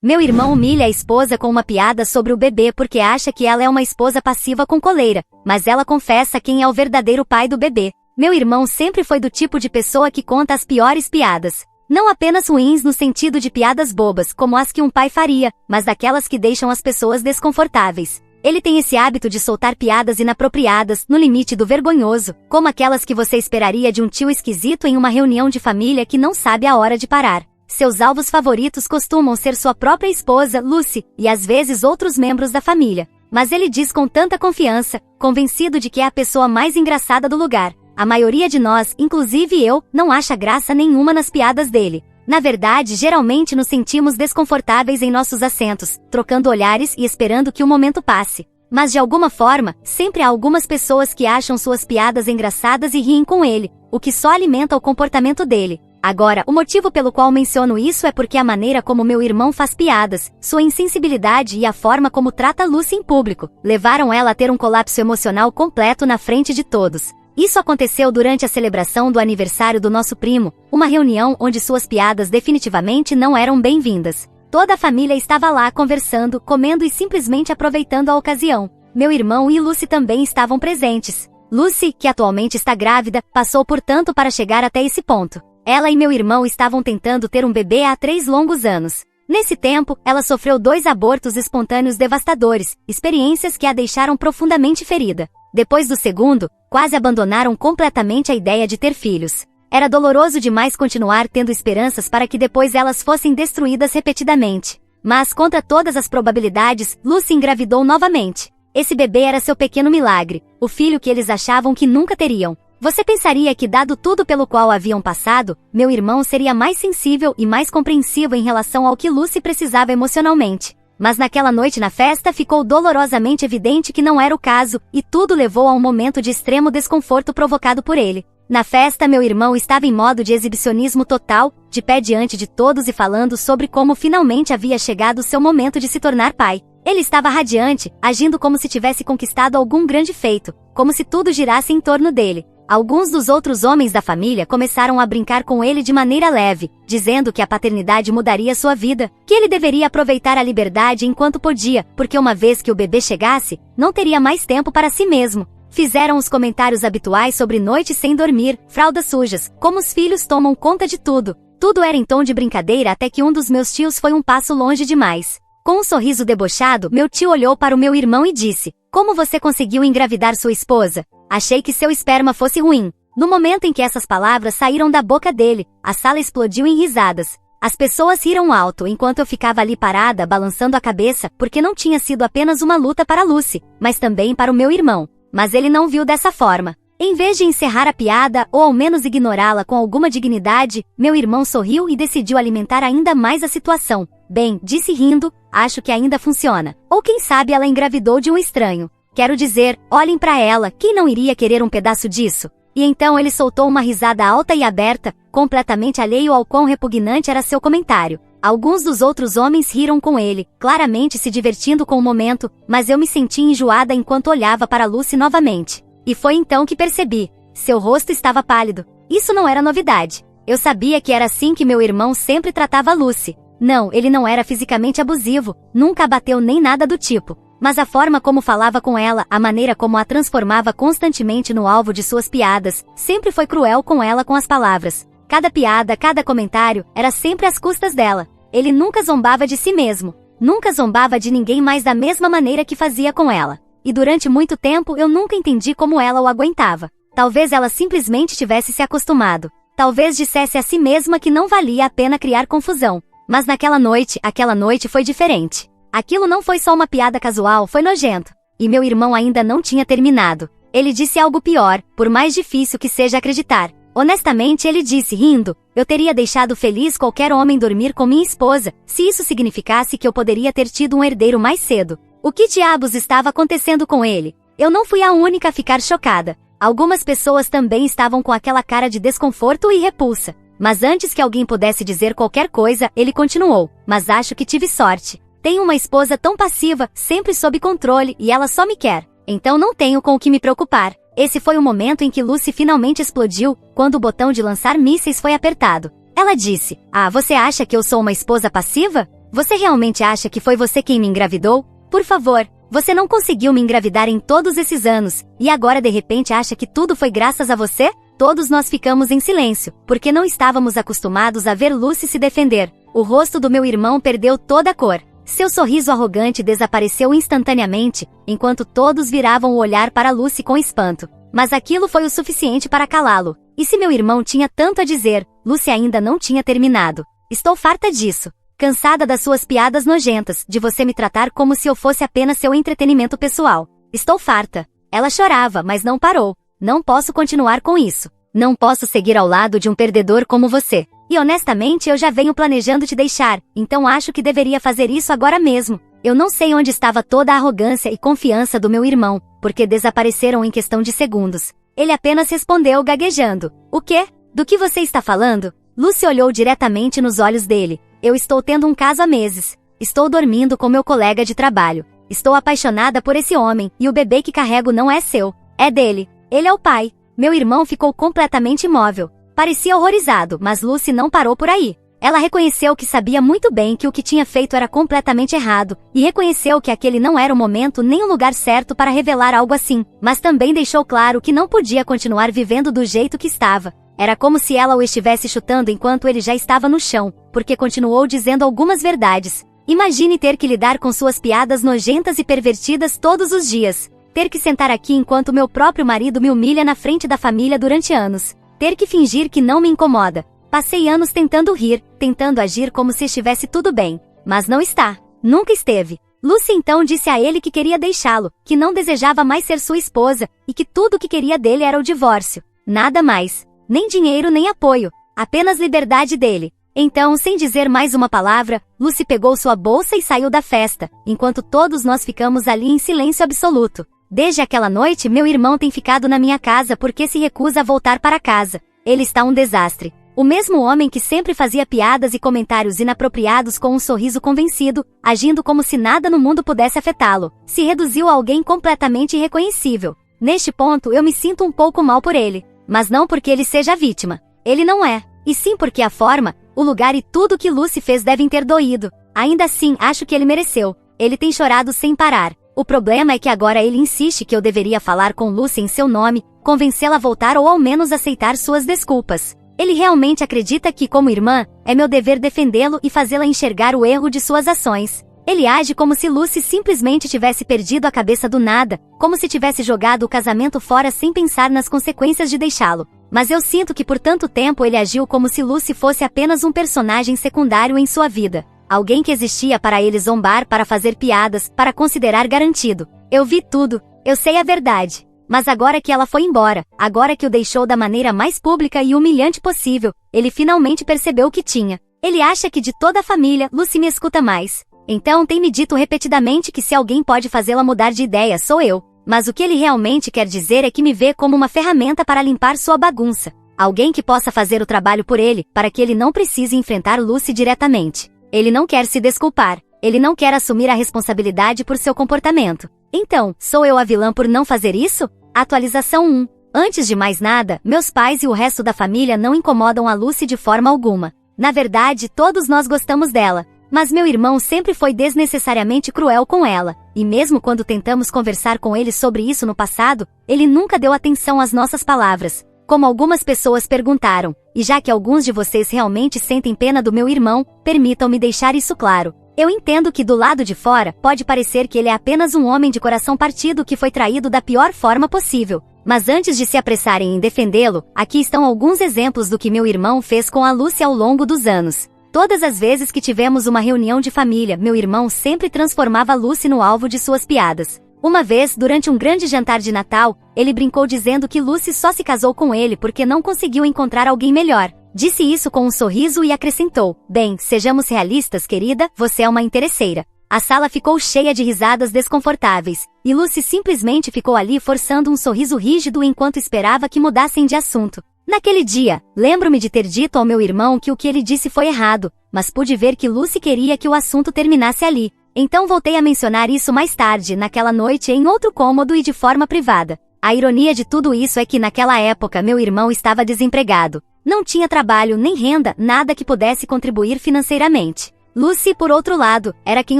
Meu irmão humilha a esposa com uma piada sobre o bebê porque acha que ela é uma esposa passiva com coleira, mas ela confessa quem é o verdadeiro pai do bebê. Meu irmão sempre foi do tipo de pessoa que conta as piores piadas. Não apenas ruins no sentido de piadas bobas, como as que um pai faria, mas daquelas que deixam as pessoas desconfortáveis. Ele tem esse hábito de soltar piadas inapropriadas, no limite do vergonhoso, como aquelas que você esperaria de um tio esquisito em uma reunião de família que não sabe a hora de parar. Seus alvos favoritos costumam ser sua própria esposa, Lucy, e às vezes outros membros da família. Mas ele diz com tanta confiança, convencido de que é a pessoa mais engraçada do lugar. A maioria de nós, inclusive eu, não acha graça nenhuma nas piadas dele. Na verdade, geralmente nos sentimos desconfortáveis em nossos assentos, trocando olhares e esperando que o momento passe. Mas de alguma forma, sempre há algumas pessoas que acham suas piadas engraçadas e riem com ele, o que só alimenta o comportamento dele. Agora, o motivo pelo qual menciono isso é porque a maneira como meu irmão faz piadas, sua insensibilidade e a forma como trata Lucy em público, levaram ela a ter um colapso emocional completo na frente de todos. Isso aconteceu durante a celebração do aniversário do nosso primo, uma reunião onde suas piadas definitivamente não eram bem-vindas. Toda a família estava lá conversando, comendo e simplesmente aproveitando a ocasião. Meu irmão e Lucy também estavam presentes. Lucy, que atualmente está grávida, passou por tanto para chegar até esse ponto. Ela e meu irmão estavam tentando ter um bebê há 3 longos anos. Nesse tempo, ela sofreu 2 abortos espontâneos devastadores, experiências que a deixaram profundamente ferida. Depois do segundo, quase abandonaram completamente a ideia de ter filhos. Era doloroso demais continuar tendo esperanças para que depois elas fossem destruídas repetidamente. Mas, contra todas as probabilidades, Lucy engravidou novamente. Esse bebê era seu pequeno milagre, o filho que eles achavam que nunca teriam. Você pensaria que, dado tudo pelo qual haviam passado, meu irmão seria mais sensível e mais compreensivo em relação ao que Lucy precisava emocionalmente. Mas naquela noite na festa ficou dolorosamente evidente que não era o caso, e tudo levou a um momento de extremo desconforto provocado por ele. Na festa, meu irmão estava em modo de exibicionismo total, de pé diante de todos e falando sobre como finalmente havia chegado seu momento de se tornar pai. Ele estava radiante, agindo como se tivesse conquistado algum grande feito, como se tudo girasse em torno dele. Alguns dos outros homens da família começaram a brincar com ele de maneira leve, dizendo que a paternidade mudaria sua vida, que ele deveria aproveitar a liberdade enquanto podia, porque uma vez que o bebê chegasse, não teria mais tempo para si mesmo. Fizeram os comentários habituais sobre noites sem dormir, fraldas sujas, como os filhos tomam conta de tudo. Tudo era em tom de brincadeira até que um dos meus tios foi um passo longe demais. Com um sorriso debochado, meu tio olhou para o meu irmão e disse: "Como você conseguiu engravidar sua esposa? Achei que seu esperma fosse ruim." No momento em que essas palavras saíram da boca dele, a sala explodiu em risadas. As pessoas riram alto enquanto eu ficava ali parada, balançando a cabeça, porque não tinha sido apenas uma luta para Lucy, mas também para o meu irmão. Mas ele não viu dessa forma. Em vez de encerrar a piada, ou ao menos ignorá-la com alguma dignidade, meu irmão sorriu e decidiu alimentar ainda mais a situação. "Bem", disse rindo, "acho que ainda funciona. Ou quem sabe ela engravidou de um estranho. Quero dizer, olhem para ela, quem não iria querer um pedaço disso?" E então ele soltou uma risada alta e aberta, completamente alheio ao quão repugnante era seu comentário. Alguns dos outros homens riram com ele, claramente se divertindo com o momento, mas eu me senti enjoada enquanto olhava para Lucy novamente. E foi então que percebi. Seu rosto estava pálido. Isso não era novidade. Eu sabia que era assim que meu irmão sempre tratava Lucy. Não, ele não era fisicamente abusivo, nunca a bateu nem nada do tipo. Mas a forma como falava com ela, a maneira como a transformava constantemente no alvo de suas piadas, sempre foi cruel com ela com as palavras. Cada piada, cada comentário, era sempre às custas dela. Ele nunca zombava de si mesmo. Nunca zombava de ninguém mais da mesma maneira que fazia com ela. E durante muito tempo eu nunca entendi como ela o aguentava. Talvez ela simplesmente tivesse se acostumado. Talvez dissesse a si mesma que não valia a pena criar confusão. Mas aquela noite foi diferente. Aquilo não foi só uma piada casual, foi nojento. E meu irmão ainda não tinha terminado. Ele disse algo pior, por mais difícil que seja acreditar. Honestamente, ele disse, rindo, "Eu teria deixado feliz qualquer homem dormir com minha esposa, se isso significasse que eu poderia ter tido um herdeiro mais cedo." O que diabos estava acontecendo com ele? Eu não fui a única a ficar chocada. Algumas pessoas também estavam com aquela cara de desconforto e repulsa. Mas antes que alguém pudesse dizer qualquer coisa, ele continuou, "Mas acho que tive sorte. Tenho uma esposa tão passiva, sempre sob controle, e ela só me quer. Então não tenho com o que me preocupar." Esse foi o momento em que Lucy finalmente explodiu, quando o botão de lançar mísseis foi apertado. Ela disse, "Ah, você acha que eu sou uma esposa passiva? Você realmente acha que foi você quem me engravidou? Por favor, você não conseguiu me engravidar em todos esses anos, e agora de repente acha que tudo foi graças a você? Todos nós ficamos em silêncio, porque não estávamos acostumados a ver Lucy se defender. O rosto do meu irmão perdeu toda a cor. Seu sorriso arrogante desapareceu instantaneamente, enquanto todos viravam o olhar para Lucy com espanto. Mas aquilo foi o suficiente para calá-lo. E se meu irmão tinha tanto a dizer, Lucy ainda não tinha terminado. Estou farta disso. Cansada das suas piadas nojentas, de você me tratar como se eu fosse apenas seu entretenimento pessoal. Estou farta. Ela chorava, mas não parou. Não posso continuar com isso. Não posso seguir ao lado de um perdedor como você. E honestamente eu já venho planejando te deixar, então acho que deveria fazer isso agora mesmo. Eu não sei onde estava toda a arrogância e confiança do meu irmão, porque desapareceram em questão de segundos. Ele apenas respondeu gaguejando. O quê? Do que você está falando? Lucy olhou diretamente nos olhos dele. Eu estou tendo um caso há meses. Estou dormindo com meu colega de trabalho. Estou apaixonada por esse homem, e o bebê que carrego não é seu. É dele. Ele é o pai. Meu irmão ficou completamente imóvel. Parecia horrorizado, mas Lucy não parou por aí. Ela reconheceu que sabia muito bem que o que tinha feito era completamente errado, e reconheceu que aquele não era o momento nem o lugar certo para revelar algo assim, mas também deixou claro que não podia continuar vivendo do jeito que estava. Era como se ela o estivesse chutando enquanto ele já estava no chão, porque continuou dizendo algumas verdades. Imagine ter que lidar com suas piadas nojentas e pervertidas todos os dias. Ter que sentar aqui enquanto meu próprio marido me humilha na frente da família durante anos. Ter que fingir que não me incomoda. Passei anos tentando rir, tentando agir como se estivesse tudo bem. Mas não está. Nunca esteve. Lucy então disse a ele que queria deixá-lo, que não desejava mais ser sua esposa, e que tudo o que queria dele era o divórcio. Nada mais. Nem dinheiro nem apoio. Apenas liberdade dele. Então, sem dizer mais uma palavra, Lucy pegou sua bolsa e saiu da festa, enquanto todos nós ficamos ali em silêncio absoluto. Desde aquela noite, meu irmão tem ficado na minha casa porque se recusa a voltar para casa. Ele está um desastre. O mesmo homem que sempre fazia piadas e comentários inapropriados com um sorriso convencido, agindo como se nada no mundo pudesse afetá-lo, se reduziu a alguém completamente irreconhecível. Neste ponto, eu me sinto um pouco mal por ele. Mas não porque ele seja a vítima. Ele não é. E sim porque a forma, o lugar e tudo que Lucy fez devem ter doído. Ainda assim, acho que ele mereceu. Ele tem chorado sem parar. O problema é que agora ele insiste que eu deveria falar com Lucy em seu nome, convencê-la a voltar ou ao menos aceitar suas desculpas. Ele realmente acredita que, como irmã, é meu dever defendê-lo e fazê-la enxergar o erro de suas ações. Ele age como se Lucy simplesmente tivesse perdido a cabeça do nada, como se tivesse jogado o casamento fora sem pensar nas consequências de deixá-lo. Mas eu sinto que por tanto tempo ele agiu como se Lucy fosse apenas um personagem secundário em sua vida. Alguém que existia para ele zombar, para fazer piadas, para considerar garantido. Eu vi tudo, eu sei a verdade. Mas agora que ela foi embora, agora que o deixou da maneira mais pública e humilhante possível, ele finalmente percebeu o que tinha. Ele acha que de toda a família, Lucy me escuta mais. Então tem me dito repetidamente que se alguém pode fazê-la mudar de ideia sou eu. Mas o que ele realmente quer dizer é que me vê como uma ferramenta para limpar sua bagunça. Alguém que possa fazer o trabalho por ele, para que ele não precise enfrentar Lucy diretamente. Ele não quer se desculpar. Ele não quer assumir a responsabilidade por seu comportamento. Então, sou eu a vilã por não fazer isso? Atualização 1. Antes de mais nada, meus pais e o resto da família não incomodam a Lucy de forma alguma. Na verdade, todos nós gostamos dela. Mas meu irmão sempre foi desnecessariamente cruel com ela, e mesmo quando tentamos conversar com ele sobre isso no passado, ele nunca deu atenção às nossas palavras. Como algumas pessoas perguntaram, e já que alguns de vocês realmente sentem pena do meu irmão, permitam-me deixar isso claro. Eu entendo que do lado de fora, pode parecer que ele é apenas um homem de coração partido que foi traído da pior forma possível. Mas antes de se apressarem em defendê-lo, aqui estão alguns exemplos do que meu irmão fez com a Lucy ao longo dos anos. Todas as vezes que tivemos uma reunião de família, meu irmão sempre transformava Lucy no alvo de suas piadas. Uma vez, durante um grande jantar de Natal, ele brincou dizendo que Lucy só se casou com ele porque não conseguiu encontrar alguém melhor. Disse isso com um sorriso e acrescentou: "Bem, sejamos realistas, querida, você é uma interesseira." A sala ficou cheia de risadas desconfortáveis, e Lucy simplesmente ficou ali forçando um sorriso rígido enquanto esperava que mudassem de assunto. Naquele dia, lembro-me de ter dito ao meu irmão que o que ele disse foi errado, mas pude ver que Lucy queria que o assunto terminasse ali. Então voltei a mencionar isso mais tarde, naquela noite em outro cômodo e de forma privada. A ironia de tudo isso é que naquela época meu irmão estava desempregado. Não tinha trabalho nem renda, nada que pudesse contribuir financeiramente. Lucy, por outro lado, era quem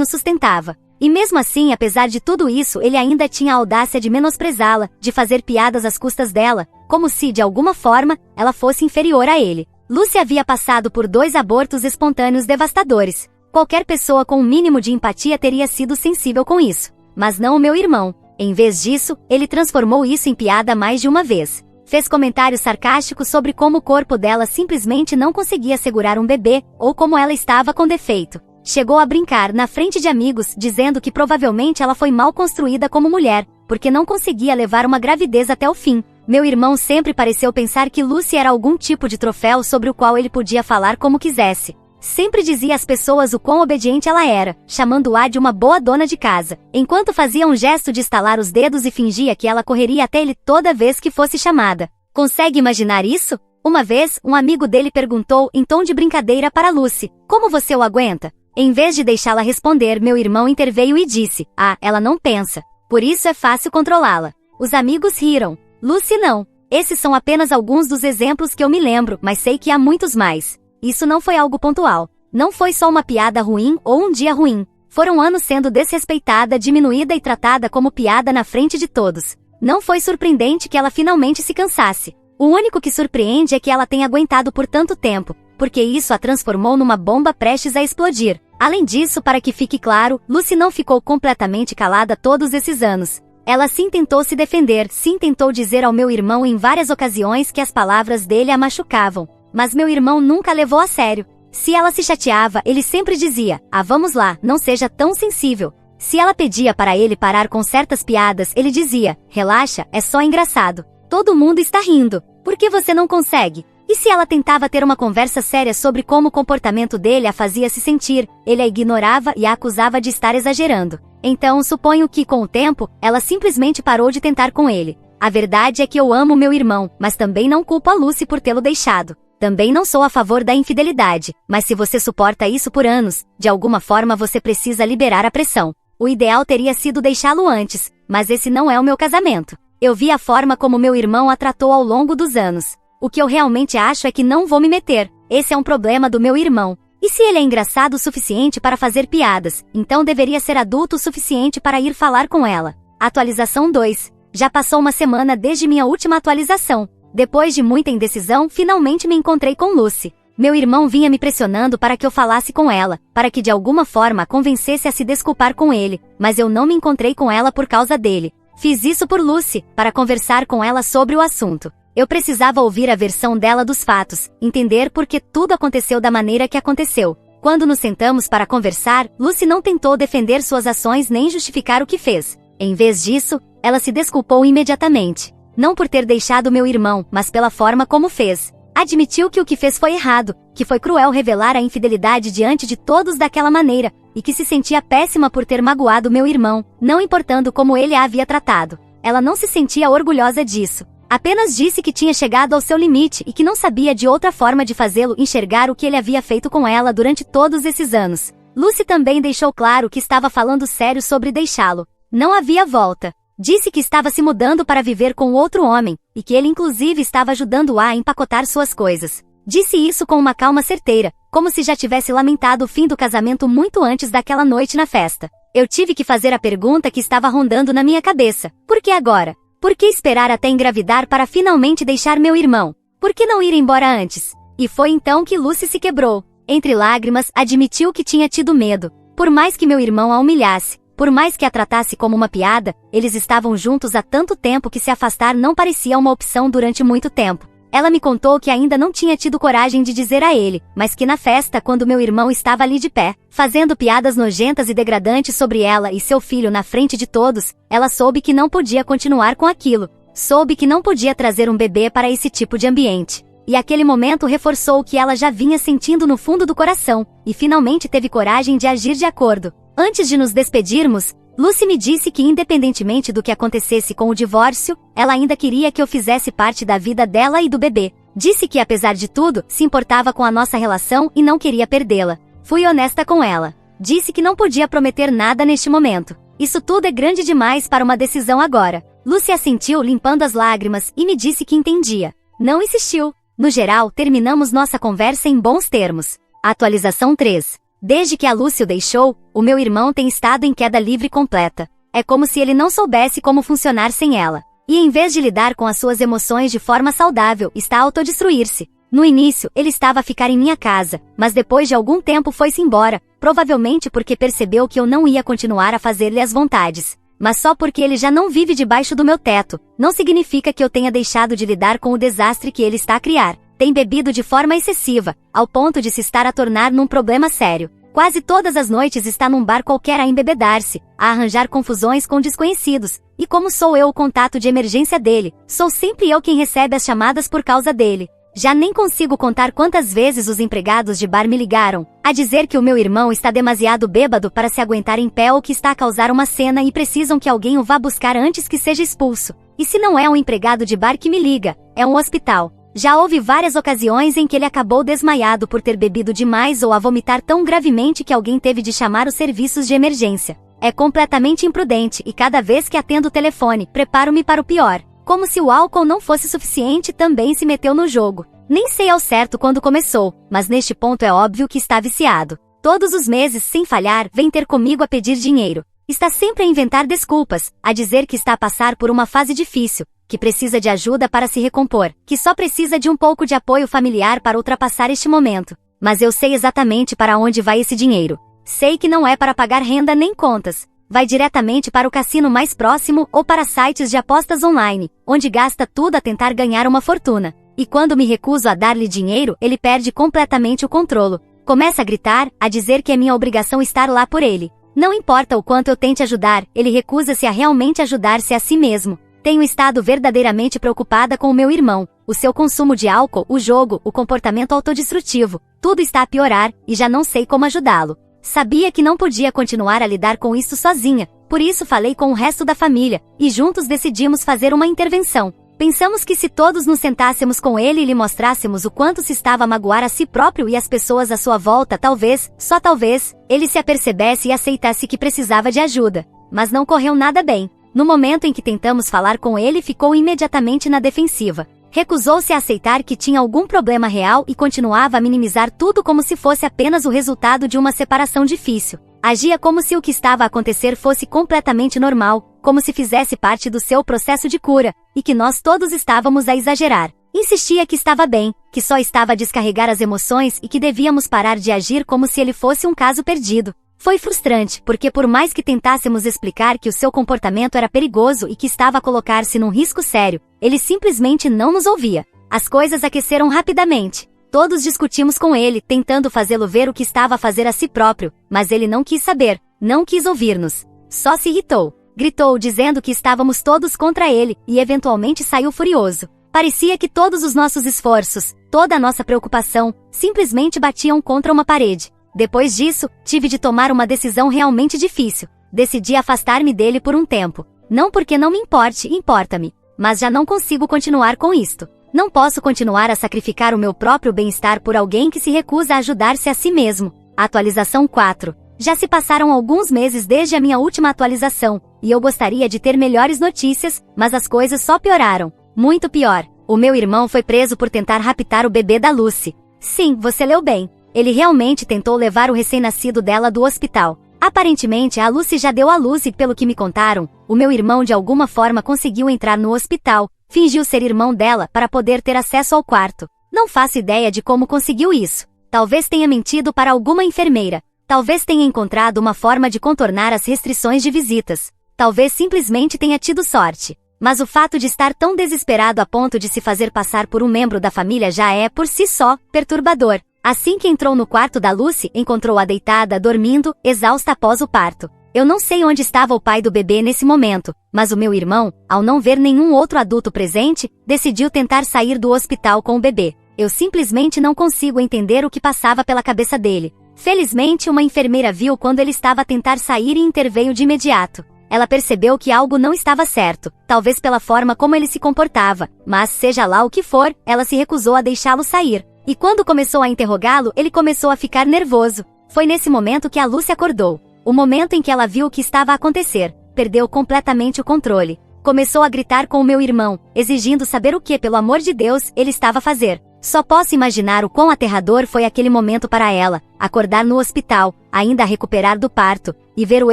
o sustentava. E mesmo assim, apesar de tudo isso, ele ainda tinha a audácia de menosprezá-la, de fazer piadas às custas dela, como se, de alguma forma, ela fosse inferior a ele. Lucy havia passado por 2 abortos espontâneos devastadores. Qualquer pessoa com um mínimo de empatia teria sido sensível com isso. Mas não o meu irmão. Em vez disso, ele transformou isso em piada mais de uma vez. Fez comentários sarcásticos sobre como o corpo dela simplesmente não conseguia segurar um bebê, ou como ela estava com defeito. Chegou a brincar na frente de amigos, dizendo que provavelmente ela foi mal construída como mulher, porque não conseguia levar uma gravidez até o fim. Meu irmão sempre pareceu pensar que Lucy era algum tipo de troféu sobre o qual ele podia falar como quisesse. Sempre dizia às pessoas o quão obediente ela era, chamando-a de uma boa dona de casa, enquanto fazia um gesto de estalar os dedos e fingia que ela correria até ele toda vez que fosse chamada. Consegue imaginar isso? Uma vez, um amigo dele perguntou, em tom de brincadeira, para Lucy: como você o aguenta? Em vez de deixá-la responder, meu irmão interveio e disse: ela não pensa. Por isso é fácil controlá-la. Os amigos riram. Lucy não. Esses são apenas alguns dos exemplos que eu me lembro, mas sei que há muitos mais. Isso não foi algo pontual. Não foi só uma piada ruim ou um dia ruim. Foram anos sendo desrespeitada, diminuída e tratada como piada na frente de todos. Não foi surpreendente que ela finalmente se cansasse. O único que surpreende é que ela tenha aguentado por tanto tempo, porque isso a transformou numa bomba prestes a explodir. Além disso, para que fique claro, Lucy não ficou completamente calada todos esses anos. Ela sim tentou se defender, sim tentou dizer ao meu irmão em várias ocasiões que as palavras dele a machucavam. Mas meu irmão nunca levou a sério. Se ela se chateava, ele sempre dizia: vamos lá, não seja tão sensível. Se ela pedia para ele parar com certas piadas, ele dizia: relaxa, é só engraçado. Todo mundo está rindo. Por que você não consegue? E se ela tentava ter uma conversa séria sobre como o comportamento dele a fazia se sentir, ele a ignorava e a acusava de estar exagerando. Então, suponho que, com o tempo, ela simplesmente parou de tentar com ele. A verdade é que eu amo meu irmão, mas também não culpo a Lucy por tê-lo deixado. Também não sou a favor da infidelidade, mas se você suporta isso por anos, de alguma forma você precisa liberar a pressão. O ideal teria sido deixá-lo antes, mas esse não é o meu casamento. Eu vi a forma como meu irmão a tratou ao longo dos anos. O que eu realmente acho é que não vou me meter. Esse é um problema do meu irmão. E se ele é engraçado o suficiente para fazer piadas, então deveria ser adulto o suficiente para ir falar com ela. Atualização 2. Já passou uma semana desde minha última atualização. Depois de muita indecisão, finalmente me encontrei com Lucy. Meu irmão vinha me pressionando para que eu falasse com ela, para que de alguma forma a convencesse a se desculpar com ele, mas eu não me encontrei com ela por causa dele. Fiz isso por Lucy, para conversar com ela sobre o assunto. Eu precisava ouvir a versão dela dos fatos, entender por que tudo aconteceu da maneira que aconteceu. Quando nos sentamos para conversar, Lucy não tentou defender suas ações nem justificar o que fez. Em vez disso, ela se desculpou imediatamente. Não por ter deixado meu irmão, mas pela forma como fez. Admitiu que o que fez foi errado, que foi cruel revelar a infidelidade diante de todos daquela maneira, e que se sentia péssima por ter magoado meu irmão, não importando como ele a havia tratado. Ela não se sentia orgulhosa disso. Apenas disse que tinha chegado ao seu limite e que não sabia de outra forma de fazê-lo enxergar o que ele havia feito com ela durante todos esses anos. Lucy também deixou claro que estava falando sério sobre deixá-lo. Não havia volta. Disse que estava se mudando para viver com outro homem, e que ele inclusive estava ajudando-a a empacotar suas coisas. Disse isso com uma calma certeira, como se já tivesse lamentado o fim do casamento muito antes daquela noite na festa. Eu tive que fazer a pergunta que estava rondando na minha cabeça. Por que agora? Por que esperar até engravidar para finalmente deixar meu irmão? Por que não ir embora antes? E foi então que Lucy se quebrou. Entre lágrimas, admitiu que tinha tido medo. Por mais que meu irmão a humilhasse, por mais que a tratasse como uma piada, eles estavam juntos há tanto tempo que se afastar não parecia uma opção durante muito tempo. Ela me contou que ainda não tinha tido coragem de dizer a ele, mas que na festa, quando meu irmão estava ali de pé, fazendo piadas nojentas e degradantes sobre ela e seu filho na frente de todos, ela soube que não podia continuar com aquilo. Soube que não podia trazer um bebê para esse tipo de ambiente. E aquele momento reforçou o que ela já vinha sentindo no fundo do coração, e finalmente teve coragem de agir de acordo. Antes de nos despedirmos, Lucy me disse que independentemente do que acontecesse com o divórcio, ela ainda queria que eu fizesse parte da vida dela e do bebê. Disse que apesar de tudo, se importava com a nossa relação e não queria perdê-la. Fui honesta com ela. Disse que não podia prometer nada neste momento. Isso tudo é grande demais para uma decisão agora. Lucy assentiu limpando as lágrimas e me disse que entendia. Não insistiu. No geral, terminamos nossa conversa em bons termos. Atualização 3. Desde que a Lucy o deixou, o meu irmão tem estado em queda livre completa. É como se ele não soubesse como funcionar sem ela. E em vez de lidar com as suas emoções de forma saudável, está a autodestruir-se. No início, ele estava a ficar em minha casa, mas depois de algum tempo foi-se embora, provavelmente porque percebeu que eu não ia continuar a fazer-lhe as vontades. Mas só porque ele já não vive debaixo do meu teto, não significa que eu tenha deixado de lidar com o desastre que ele está a criar. Tem bebido de forma excessiva, ao ponto de se estar a tornar num problema sério. Quase todas as noites está num bar qualquer a embebedar-se, a arranjar confusões com desconhecidos, e como sou eu o contato de emergência dele, sou sempre eu quem recebe as chamadas por causa dele. Já nem consigo contar quantas vezes os empregados de bar me ligaram, a dizer que o meu irmão está demasiado bêbado para se aguentar em pé ou que está a causar uma cena e precisam que alguém o vá buscar antes que seja expulso. E se não é um empregado de bar que me liga, é um hospital. Já houve várias ocasiões em que ele acabou desmaiado por ter bebido demais ou a vomitar tão gravemente que alguém teve de chamar os serviços de emergência. É completamente imprudente e cada vez que atendo o telefone, preparo-me para o pior. Como se o álcool não fosse suficiente, também se meteu no jogo. Nem sei ao certo quando começou, mas neste ponto é óbvio que está viciado. Todos os meses, sem falhar, vem ter comigo a pedir dinheiro. Está sempre a inventar desculpas, a dizer que está a passar por uma fase difícil, que precisa de ajuda para se recompor, que só precisa de um pouco de apoio familiar para ultrapassar este momento. Mas eu sei exatamente para onde vai esse dinheiro. Sei que não é para pagar renda nem contas. Vai diretamente para o cassino mais próximo ou para sites de apostas online, onde gasta tudo a tentar ganhar uma fortuna. E quando me recuso a dar-lhe dinheiro, ele perde completamente o controle. Começa a gritar, a dizer que é minha obrigação estar lá por ele. Não importa o quanto eu tente ajudar, ele recusa-se a realmente ajudar-se a si mesmo. Tenho estado verdadeiramente preocupada com o meu irmão. O seu consumo de álcool, o jogo, o comportamento autodestrutivo. Tudo está a piorar, e já não sei como ajudá-lo. Sabia que não podia continuar a lidar com isso sozinha, por isso falei com o resto da família, e juntos decidimos fazer uma intervenção. Pensamos que se todos nos sentássemos com ele e lhe mostrássemos o quanto se estava a magoar a si próprio e as pessoas à sua volta, talvez, só talvez, ele se apercebesse e aceitasse que precisava de ajuda. Mas não correu nada bem. No momento em que tentamos falar com ele, ficou imediatamente na defensiva. Recusou-se a aceitar que tinha algum problema real e continuava a minimizar tudo como se fosse apenas o resultado de uma separação difícil. Agia como se o que estava a acontecer fosse completamente normal, como se fizesse parte do seu processo de cura, e que nós todos estávamos a exagerar. Insistia que estava bem, que só estava a descarregar as emoções e que devíamos parar de agir como se ele fosse um caso perdido. Foi frustrante, porque por mais que tentássemos explicar que o seu comportamento era perigoso e que estava a colocar-se num risco sério, ele simplesmente não nos ouvia. As coisas aqueceram rapidamente. Todos discutimos com ele, tentando fazê-lo ver o que estava a fazer a si próprio, mas ele não quis saber, não quis ouvir-nos. Só se irritou. Gritou dizendo que estávamos todos contra ele, e eventualmente saiu furioso. Parecia que todos os nossos esforços, toda a nossa preocupação, simplesmente batiam contra uma parede. Depois disso, tive de tomar uma decisão realmente difícil. Decidi afastar-me dele por um tempo. Não porque não me importe, importa-me. Mas já não consigo continuar com isto. Não posso continuar a sacrificar o meu próprio bem-estar por alguém que se recusa a ajudar-se a si mesmo. Atualização 4. Já se passaram alguns meses desde a minha última atualização, e eu gostaria de ter melhores notícias, mas as coisas só pioraram. Muito pior. O meu irmão foi preso por tentar raptar o bebê da Lucy. Sim, você leu bem. Ele realmente tentou levar o recém-nascido dela do hospital. Aparentemente a Lucy já deu à luz e, pelo que me contaram, o meu irmão de alguma forma conseguiu entrar no hospital, fingiu ser irmão dela para poder ter acesso ao quarto. Não faço ideia de como conseguiu isso. Talvez tenha mentido para alguma enfermeira. Talvez tenha encontrado uma forma de contornar as restrições de visitas. Talvez simplesmente tenha tido sorte. Mas o fato de estar tão desesperado a ponto de se fazer passar por um membro da família já é, por si só, perturbador. Assim que entrou no quarto da Lucy, encontrou-a deitada, dormindo, exausta após o parto. Eu não sei onde estava o pai do bebê nesse momento, mas o meu irmão, ao não ver nenhum outro adulto presente, decidiu tentar sair do hospital com o bebê. Eu simplesmente não consigo entender o que passava pela cabeça dele. Felizmente, uma enfermeira viu quando ele estava a tentar sair e interveio de imediato. Ela percebeu que algo não estava certo, talvez pela forma como ele se comportava, mas, seja lá o que for, ela se recusou a deixá-lo sair. E quando começou a interrogá-lo, ele começou a ficar nervoso. Foi nesse momento que a Lucy acordou. O momento em que ela viu o que estava a acontecer. Perdeu completamente o controle. Começou a gritar com o meu irmão, exigindo saber o que, pelo amor de Deus, ele estava a fazer. Só posso imaginar o quão aterrador foi aquele momento para ela, acordar no hospital, ainda a recuperar do parto, e ver o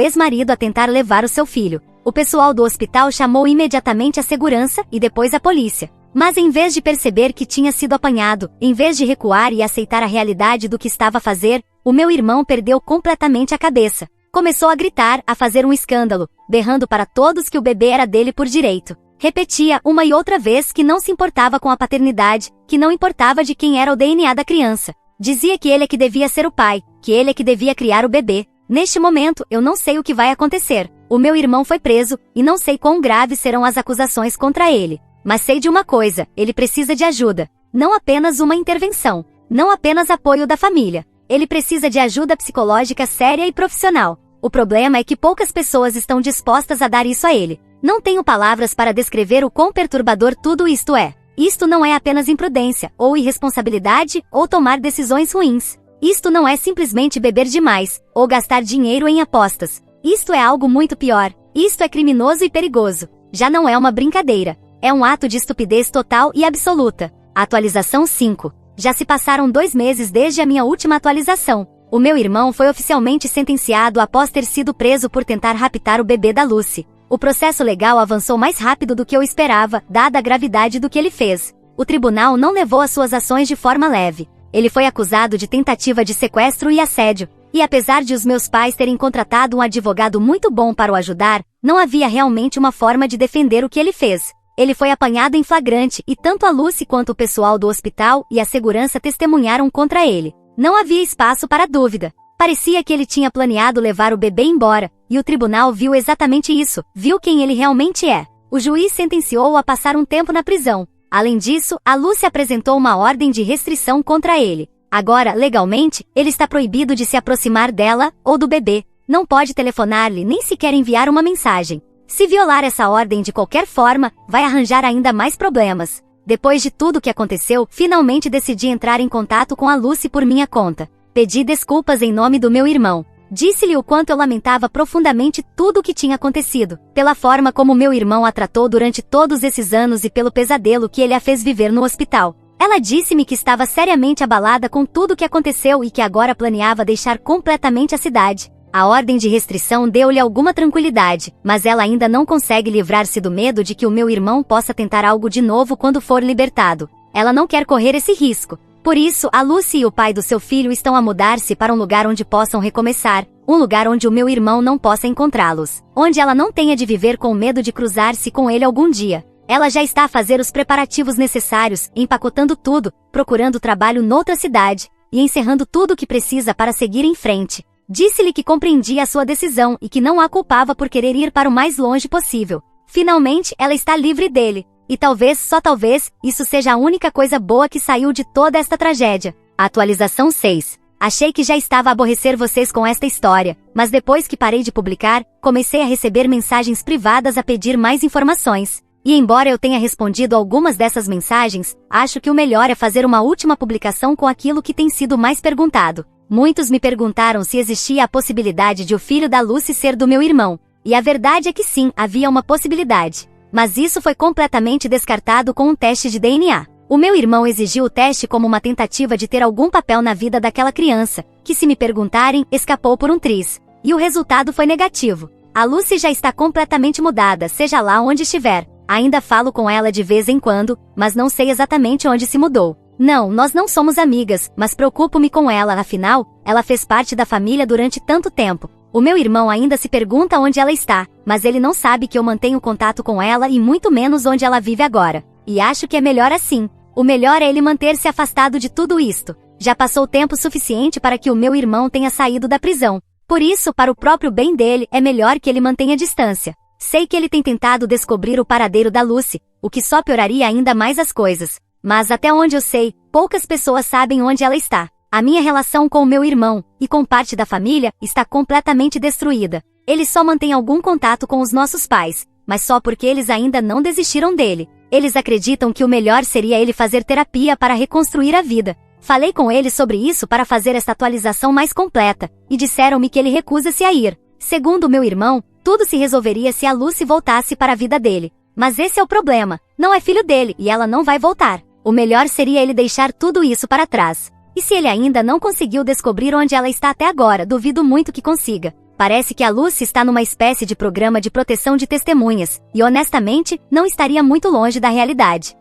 ex-marido a tentar levar o seu filho. O pessoal do hospital chamou imediatamente a segurança e depois a polícia. Mas em vez de perceber que tinha sido apanhado, em vez de recuar e aceitar a realidade do que estava a fazer, o meu irmão perdeu completamente a cabeça. Começou a gritar, a fazer um escândalo, berrando para todos que o bebê era dele por direito. Repetia uma e outra vez que não se importava com a paternidade, que não importava de quem era o DNA da criança. Dizia que ele é que devia ser o pai, que ele é que devia criar o bebê. Neste momento, eu não sei o que vai acontecer. O meu irmão foi preso, e não sei quão graves serão as acusações contra ele. Mas sei de uma coisa, ele precisa de ajuda. Não apenas uma intervenção. Não apenas apoio da família. Ele precisa de ajuda psicológica séria e profissional. O problema é que poucas pessoas estão dispostas a dar isso a ele. Não tenho palavras para descrever o quão perturbador tudo isto é. Isto não é apenas imprudência, ou irresponsabilidade, ou tomar decisões ruins. Isto não é simplesmente beber demais, ou gastar dinheiro em apostas. Isto é algo muito pior. Isto é criminoso e perigoso. Já não é uma brincadeira. É um ato de estupidez total e absoluta. Atualização 5. Já se passaram 2 meses desde a minha última atualização. O meu irmão foi oficialmente sentenciado após ter sido preso por tentar raptar o bebê da Lucy. O processo legal avançou mais rápido do que eu esperava, dada a gravidade do que ele fez. O tribunal não levou as suas ações de forma leve. Ele foi acusado de tentativa de sequestro e assédio. E apesar de os meus pais terem contratado um advogado muito bom para o ajudar, não havia realmente uma forma de defender o que ele fez. Ele foi apanhado em flagrante e tanto a Lucy quanto o pessoal do hospital e a segurança testemunharam contra ele. Não havia espaço para dúvida. Parecia que ele tinha planeado levar o bebê embora, e o tribunal viu exatamente isso, viu quem ele realmente é. O juiz sentenciou-o a passar um tempo na prisão. Além disso, a Lucy apresentou uma ordem de restrição contra ele. Agora, legalmente, ele está proibido de se aproximar dela ou do bebê. Não pode telefonar-lhe nem sequer enviar uma mensagem. Se violar essa ordem de qualquer forma, vai arranjar ainda mais problemas. Depois de tudo o que aconteceu, finalmente decidi entrar em contato com a Lucy por minha conta. Pedi desculpas em nome do meu irmão. Disse-lhe o quanto eu lamentava profundamente tudo o que tinha acontecido, pela forma como meu irmão a tratou durante todos esses anos e pelo pesadelo que ele a fez viver no hospital. Ela disse-me que estava seriamente abalada com tudo o que aconteceu e que agora planeava deixar completamente a cidade. A ordem de restrição deu-lhe alguma tranquilidade, mas ela ainda não consegue livrar-se do medo de que o meu irmão possa tentar algo de novo quando for libertado. Ela não quer correr esse risco. Por isso, a Lucy e o pai do seu filho estão a mudar-se para um lugar onde possam recomeçar, um lugar onde o meu irmão não possa encontrá-los, onde ela não tenha de viver com medo de cruzar-se com ele algum dia. Ela já está a fazer os preparativos necessários, empacotando tudo, procurando trabalho noutra cidade, e encerrando tudo o que precisa para seguir em frente. Disse-lhe que compreendia a sua decisão e que não a culpava por querer ir para o mais longe possível. Finalmente, ela está livre dele. E talvez, só talvez, isso seja a única coisa boa que saiu de toda esta tragédia. Atualização 6. Achei que já estava a aborrecer vocês com esta história, mas depois que parei de publicar, comecei a receber mensagens privadas a pedir mais informações. E embora eu tenha respondido algumas dessas mensagens, acho que o melhor é fazer uma última publicação com aquilo que tem sido mais perguntado. Muitos me perguntaram se existia a possibilidade de o filho da Lucy ser do meu irmão. E a verdade é que sim, havia uma possibilidade. Mas isso foi completamente descartado com um teste de DNA. O meu irmão exigiu o teste como uma tentativa de ter algum papel na vida daquela criança, que se me perguntarem, escapou por um triz. E o resultado foi negativo. A Lucy já está completamente mudada, seja lá onde estiver. Ainda falo com ela de vez em quando, mas não sei exatamente onde se mudou. Não, nós não somos amigas, mas preocupo-me com ela, afinal, ela fez parte da família durante tanto tempo. O meu irmão ainda se pergunta onde ela está, mas ele não sabe que eu mantenho contato com ela e muito menos onde ela vive agora. E acho que é melhor assim. O melhor é ele manter-se afastado de tudo isto. Já passou tempo suficiente para que o meu irmão tenha saído da prisão. Por isso, para o próprio bem dele, é melhor que ele mantenha distância. Sei que ele tem tentado descobrir o paradeiro da Lucy, o que só pioraria ainda mais as coisas. Mas até onde eu sei, poucas pessoas sabem onde ela está. A minha relação com o meu irmão, e com parte da família, está completamente destruída. Ele só mantém algum contato com os nossos pais, mas só porque eles ainda não desistiram dele. Eles acreditam que o melhor seria ele fazer terapia para reconstruir a vida. Falei com ele sobre isso para fazer esta atualização mais completa, e disseram-me que ele recusa-se a ir. Segundo meu irmão, tudo se resolveria se a Lucy voltasse para a vida dele. Mas esse é o problema, não é filho dele e ela não vai voltar. O melhor seria ele deixar tudo isso para trás. E se ele ainda não conseguiu descobrir onde ela está até agora, duvido muito que consiga. Parece que a Lucy está numa espécie de programa de proteção de testemunhas, e honestamente, não estaria muito longe da realidade.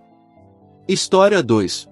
História 2.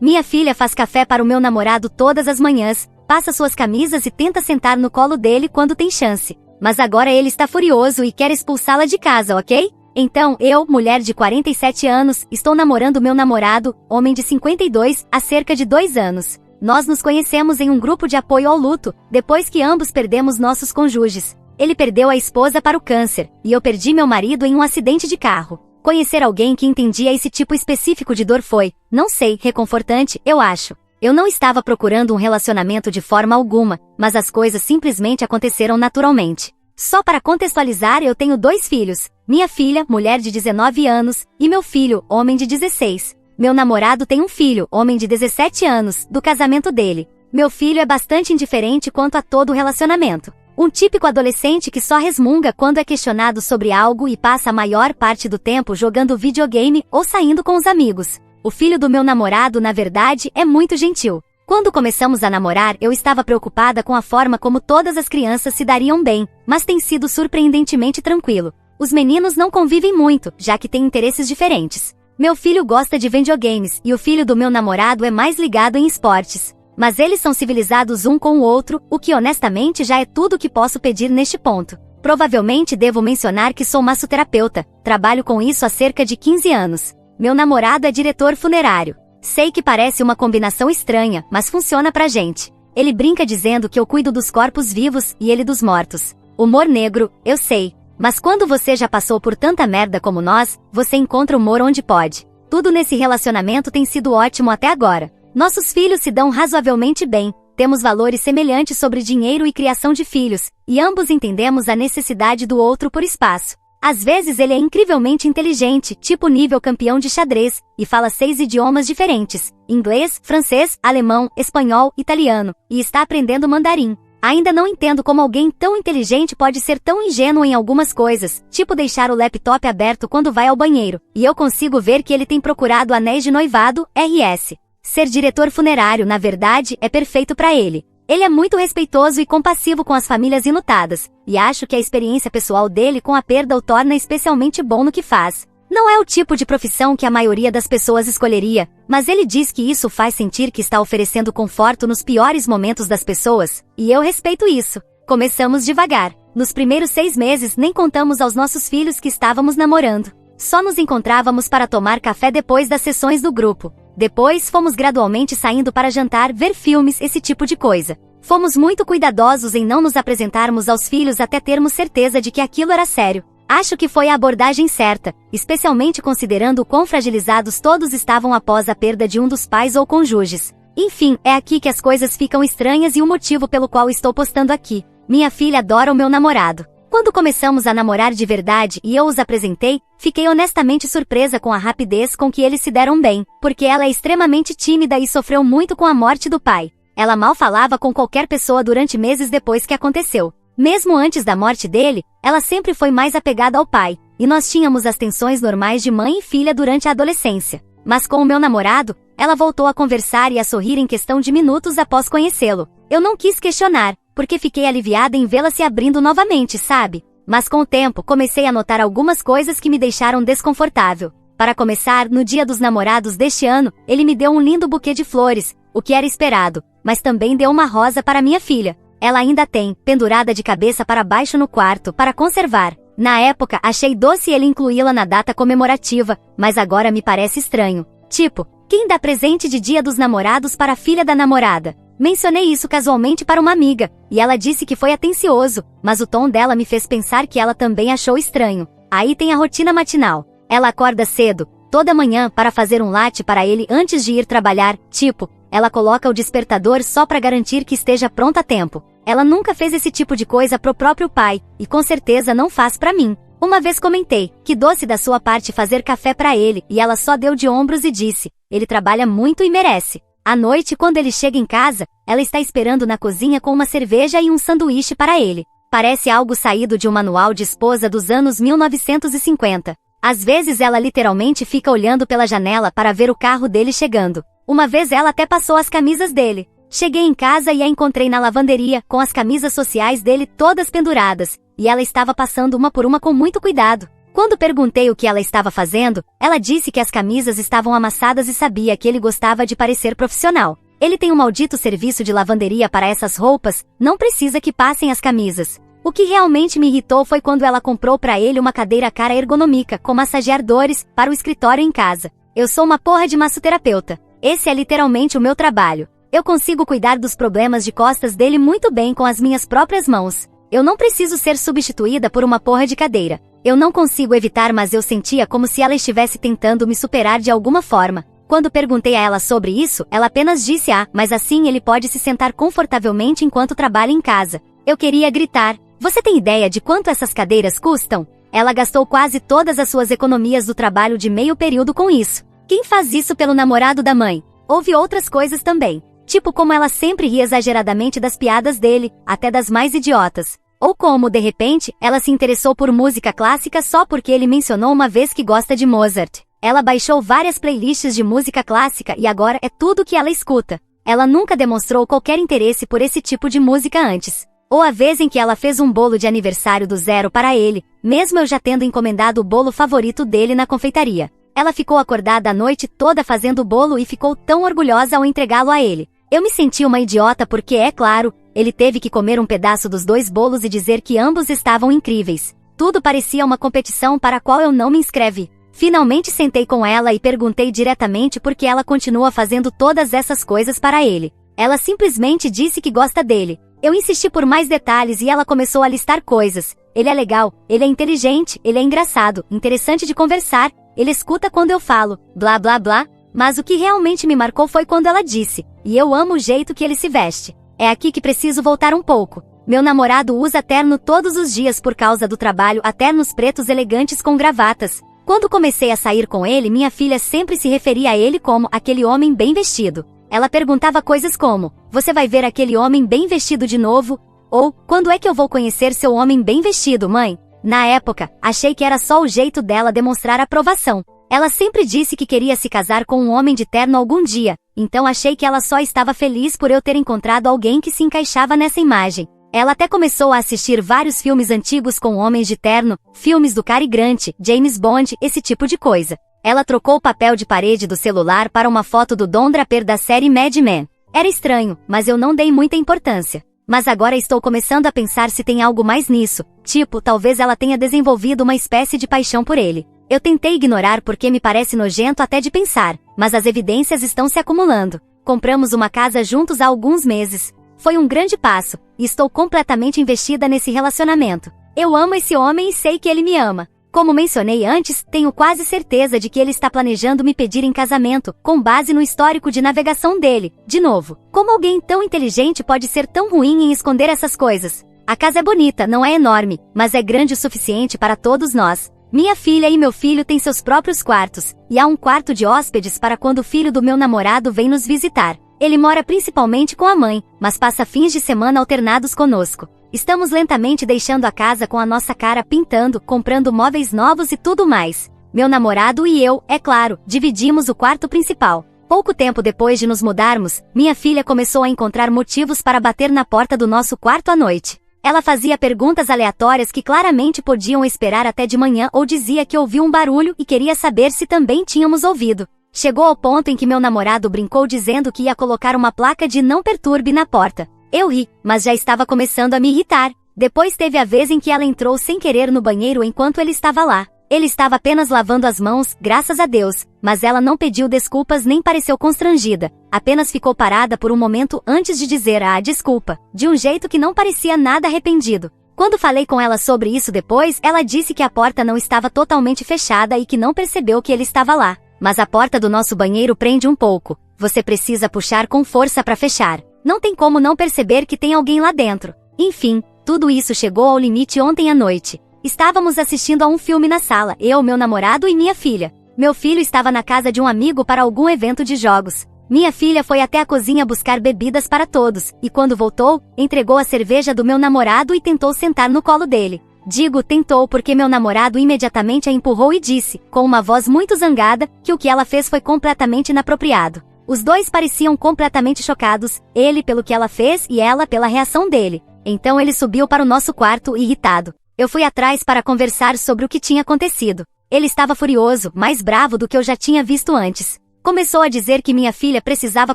Minha filha faz café para o meu namorado todas as manhãs, passa suas camisas e tenta sentar no colo dele quando tem chance. Mas agora ele está furioso e quer expulsá-la de casa, ok? Então, eu, mulher de 47 anos, estou namorando meu namorado, homem de 52, há cerca de 2 anos. Nós nos conhecemos em um grupo de apoio ao luto, depois que ambos perdemos nossos cônjuges. Ele perdeu a esposa para o câncer, e eu perdi meu marido em um acidente de carro. Conhecer alguém que entendia esse tipo específico de dor foi, não sei, reconfortante, eu acho. Eu não estava procurando um relacionamento de forma alguma, mas as coisas simplesmente aconteceram naturalmente. Só para contextualizar, eu tenho 2 filhos. Minha filha, mulher de 19 anos, e meu filho, homem de 16. Meu namorado tem um filho, homem de 17 anos, do casamento dele. Meu filho é bastante indiferente quanto a todo o relacionamento. Um típico adolescente que só resmunga quando é questionado sobre algo e passa a maior parte do tempo jogando videogame ou saindo com os amigos. O filho do meu namorado, na verdade, é muito gentil. Quando começamos a namorar, eu estava preocupada com a forma como todas as crianças se dariam bem, mas tem sido surpreendentemente tranquilo. Os meninos não convivem muito, já que têm interesses diferentes. Meu filho gosta de videogames e o filho do meu namorado é mais ligado em esportes. Mas eles são civilizados um com o outro, o que honestamente já é tudo o que posso pedir neste ponto. Provavelmente devo mencionar que sou massoterapeuta, trabalho com isso há cerca de 15 anos. Meu namorado é diretor funerário. Sei que parece uma combinação estranha, mas funciona pra gente. Ele brinca dizendo que eu cuido dos corpos vivos e ele dos mortos. Humor negro, eu sei. Mas quando você já passou por tanta merda como nós, você encontra humor onde pode. Tudo nesse relacionamento tem sido ótimo até agora. Nossos filhos se dão razoavelmente bem, temos valores semelhantes sobre dinheiro e criação de filhos, e ambos entendemos a necessidade do outro por espaço. Às vezes ele é incrivelmente inteligente, tipo nível campeão de xadrez, e fala 6 idiomas diferentes, inglês, francês, alemão, espanhol, italiano, e está aprendendo mandarim. Ainda não entendo como alguém tão inteligente pode ser tão ingênuo em algumas coisas, tipo deixar o laptop aberto quando vai ao banheiro, e eu consigo ver que ele tem procurado anéis de noivado, RS. Ser diretor funerário, na verdade, é perfeito para ele. Ele é muito respeitoso e compassivo com as famílias enlutadas, e acho que a experiência pessoal dele com a perda o torna especialmente bom no que faz. Não é o tipo de profissão que a maioria das pessoas escolheria, mas ele diz que isso faz sentir que está oferecendo conforto nos piores momentos das pessoas, e eu respeito isso. Começamos devagar. Nos primeiros 6 meses nem contamos aos nossos filhos que estávamos namorando. Só nos encontrávamos para tomar café depois das sessões do grupo. Depois fomos gradualmente saindo para jantar, ver filmes, esse tipo de coisa. Fomos muito cuidadosos em não nos apresentarmos aos filhos até termos certeza de que aquilo era sério. Acho que foi a abordagem certa, especialmente considerando o quão fragilizados todos estavam após a perda de um dos pais ou cônjuges. Enfim, é aqui que as coisas ficam estranhas e o motivo pelo qual estou postando aqui. Minha filha adora o meu namorado. Quando começamos a namorar de verdade e eu os apresentei, fiquei honestamente surpresa com a rapidez com que eles se deram bem, porque ela é extremamente tímida e sofreu muito com a morte do pai. Ela mal falava com qualquer pessoa durante meses depois que aconteceu. Mesmo antes da morte dele, ela sempre foi mais apegada ao pai, e nós tínhamos as tensões normais de mãe e filha durante a adolescência. Mas com o meu namorado, ela voltou a conversar e a sorrir em questão de minutos após conhecê-lo. Eu não quis questionar, porque fiquei aliviada em vê-la se abrindo novamente, sabe? Mas com o tempo, comecei a notar algumas coisas que me deixaram desconfortável. Para começar, no Dia dos Namorados deste ano, ele me deu um lindo buquê de flores, o que era esperado, mas também deu uma rosa para minha filha. Ela ainda tem, pendurada de cabeça para baixo no quarto, para conservar. Na época, achei doce ele incluí-la na data comemorativa, mas agora me parece estranho. Tipo, quem dá presente de Dia dos Namorados para a filha da namorada? Mencionei isso casualmente para uma amiga, e ela disse que foi atencioso, mas o tom dela me fez pensar que ela também achou estranho. Aí tem a rotina matinal. Ela acorda cedo, toda manhã, para fazer um latte para ele antes de ir trabalhar, tipo, ela coloca o despertador só para garantir que esteja pronta a tempo. Ela nunca fez esse tipo de coisa pro próprio pai, e com certeza não faz para mim. Uma vez comentei, que doce da sua parte fazer café para ele, e ela só deu de ombros e disse, ele trabalha muito e merece. À noite, quando ele chega em casa, ela está esperando na cozinha com uma cerveja e um sanduíche para ele. Parece algo saído de um manual de esposa dos anos 1950. Às vezes ela literalmente fica olhando pela janela para ver o carro dele chegando. Uma vez ela até passou as camisas dele. Cheguei em casa e a encontrei na lavanderia, com as camisas sociais dele todas penduradas, e ela estava passando uma por uma com muito cuidado. Quando perguntei o que ela estava fazendo, ela disse que as camisas estavam amassadas e sabia que ele gostava de parecer profissional. Ele tem um maldito serviço de lavanderia para essas roupas, não precisa que passem as camisas. O que realmente me irritou foi quando ela comprou para ele uma cadeira cara ergonômica com massageadores para o escritório em casa. Eu sou uma porra de massoterapeuta. Esse é literalmente o meu trabalho. Eu consigo cuidar dos problemas de costas dele muito bem com as minhas próprias mãos. Eu não preciso ser substituída por uma porra de cadeira. Eu não consigo evitar, mas eu sentia como se ela estivesse tentando me superar de alguma forma. Quando perguntei a ela sobre isso, ela apenas disse: mas assim ele pode se sentar confortavelmente enquanto trabalha em casa. Eu queria gritar: você tem ideia de quanto essas cadeiras custam? Ela gastou quase todas as suas economias do trabalho de meio período com isso. Quem faz isso pelo namorado da mãe? Houve outras coisas também. Tipo como ela sempre ria exageradamente das piadas dele, até das mais idiotas. Ou como, de repente, ela se interessou por música clássica só porque ele mencionou uma vez que gosta de Mozart. Ela baixou várias playlists de música clássica e agora é tudo que ela escuta. Ela nunca demonstrou qualquer interesse por esse tipo de música antes. Ou a vez em que ela fez um bolo de aniversário do zero para ele, mesmo eu já tendo encomendado o bolo favorito dele na confeitaria. Ela ficou acordada a noite toda fazendo o bolo e ficou tão orgulhosa ao entregá-lo a ele. Eu me senti uma idiota porque, é claro, ele teve que comer um pedaço dos 2 bolos e dizer que ambos estavam incríveis. Tudo parecia uma competição para a qual eu não me inscrevi. Finalmente sentei com ela e perguntei diretamente por que ela continua fazendo todas essas coisas para ele. Ela simplesmente disse que gosta dele. Eu insisti por mais detalhes e ela começou a listar coisas. Ele é legal, ele é inteligente, ele é engraçado, interessante de conversar, ele escuta quando eu falo, blá blá blá. Mas o que realmente me marcou foi quando ela disse: e eu amo o jeito que ele se veste. É aqui que preciso voltar um pouco. Meu namorado usa terno todos os dias por causa do trabalho, ternos pretos elegantes com gravatas. Quando comecei a sair com ele, minha filha sempre se referia a ele como aquele homem bem vestido. Ela perguntava coisas como: você vai ver aquele homem bem vestido de novo? Ou, quando é que eu vou conhecer seu homem bem vestido, mãe? Na época, achei que era só o jeito dela demonstrar aprovação. Ela sempre disse que queria se casar com um homem de terno algum dia, então achei que ela só estava feliz por eu ter encontrado alguém que se encaixava nessa imagem. Ela até começou a assistir vários filmes antigos com homens de terno, filmes do Cary Grant, James Bond, esse tipo de coisa. Ela trocou o papel de parede do celular para uma foto do Don Draper da série Mad Men. Era estranho, mas eu não dei muita importância. Mas agora estou começando a pensar se tem algo mais nisso, tipo, talvez ela tenha desenvolvido uma espécie de paixão por ele. Eu tentei ignorar porque me parece nojento até de pensar, mas as evidências estão se acumulando. Compramos uma casa juntos há alguns meses. Foi um grande passo, e estou completamente investida nesse relacionamento. Eu amo esse homem e sei que ele me ama. Como mencionei antes, tenho quase certeza de que ele está planejando me pedir em casamento, com base no histórico de navegação dele. De novo, como alguém tão inteligente pode ser tão ruim em esconder essas coisas? A casa é bonita, não é enorme, mas é grande o suficiente para todos nós. Minha filha e meu filho têm seus próprios quartos, e há um quarto de hóspedes para quando o filho do meu namorado vem nos visitar. Ele mora principalmente com a mãe, mas passa fins de semana alternados conosco. Estamos lentamente deixando a casa com a nossa cara pintando, comprando móveis novos e tudo mais. Meu namorado e eu, é claro, dividimos o quarto principal. Pouco tempo depois de nos mudarmos, minha filha começou a encontrar motivos para bater na porta do nosso quarto à noite. Ela fazia perguntas aleatórias que claramente podiam esperar até de manhã ou dizia que ouviu um barulho e queria saber se também tínhamos ouvido. Chegou ao ponto em que meu namorado brincou dizendo que ia colocar uma placa de não perturbe na porta. Eu ri, mas já estava começando a me irritar. Depois teve a vez em que ela entrou sem querer no banheiro enquanto ele estava lá. Ele estava apenas lavando as mãos, graças a Deus, mas ela não pediu desculpas nem pareceu constrangida. Apenas ficou parada por um momento antes de dizer desculpa, de um jeito que não parecia nada arrependido. Quando falei com ela sobre isso depois, ela disse que a porta não estava totalmente fechada e que não percebeu que ele estava lá. Mas a porta do nosso banheiro prende um pouco. Você precisa puxar com força para fechar. Não tem como não perceber que tem alguém lá dentro. Enfim, tudo isso chegou ao limite ontem à noite. Estávamos assistindo a um filme na sala, eu, meu namorado e minha filha. Meu filho estava na casa de um amigo para algum evento de jogos. Minha filha foi até a cozinha buscar bebidas para todos, e quando voltou, entregou a cerveja do meu namorado e tentou sentar no colo dele. Digo tentou porque meu namorado imediatamente a empurrou e disse, com uma voz muito zangada, que o que ela fez foi completamente inapropriado. Os dois pareciam completamente chocados, ele pelo que ela fez e ela pela reação dele. Então ele subiu para o nosso quarto, irritado. Eu fui atrás para conversar sobre o que tinha acontecido. Ele estava furioso, mais bravo do que eu já tinha visto antes. Começou a dizer que minha filha precisava